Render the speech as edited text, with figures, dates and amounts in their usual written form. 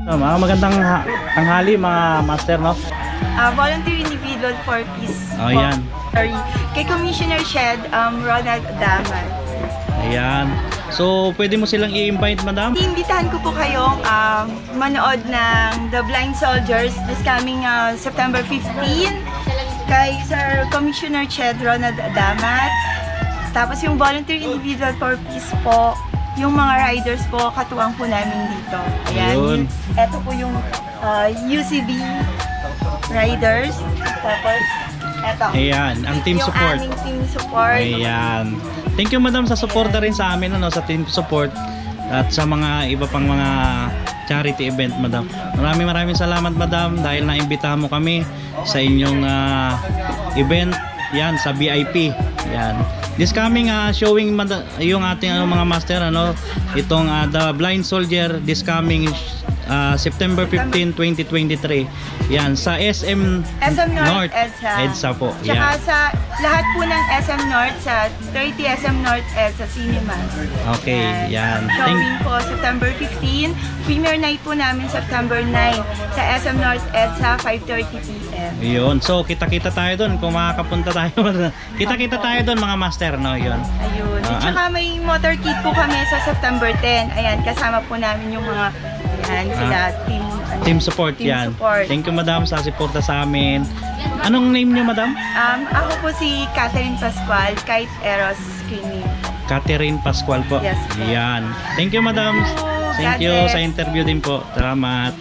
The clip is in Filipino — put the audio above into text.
Mga magandang tanghali mga master, no? Volunteer individual for peace. Oh, yan. Sorry. Kay Commissioner Shed, Ronald Daman. Ayan. So, pwede mo silang i-invite, madam? Iimbitahan ko po kayong manood ng The Blind Soldiers this coming September 15 kay Sir Commissioner Shed, Ronald Damat. Tapos yung Volunteer Individual for Peace po, yung mga riders po, katuwang po namin dito. Ayan. Ito po yung UCB riders. Tapos, eto. Ayan, ang team yung support. Yung aming team support. Ayan. Thank you, madam, sa suporta rin sa amin, ano, sa team support at sa mga iba pang mga charity event, madam. Maraming salamat, madam, dahil naimbitahan mo kami sa inyong event. Yan, sa VIP. Yan. This coming showing yung ating mga master, ano, itong The Blind Soldier this coming September 15, 2023. Yan, sa SM North EDSA po. Tsaka sa lahat po ng SM North, sa 30 SM North EDSA Cinema. Okay, yan. Showing po September 15. Premiere night po namin September 9 sa SM North EDSA, 5:30 PM. Yun. So, kita-kita tayo doon kung makakapunta tayo. Kita-kita tayo doon, mga master, no? Yun. Ayun. At saka may motor kit po kami sa September 10. Ayan, kasama po namin yung mga sila team support. Team yan. Support. Thank you, madam, sa suporta sa amin. Anong name niyo, madam? Ako po si Catherine Pascual, Kite Eros Screening. Catherine Pascual po. Yes, po. Yan. Thank you, madam. Thank you sa interview din po. Salamat.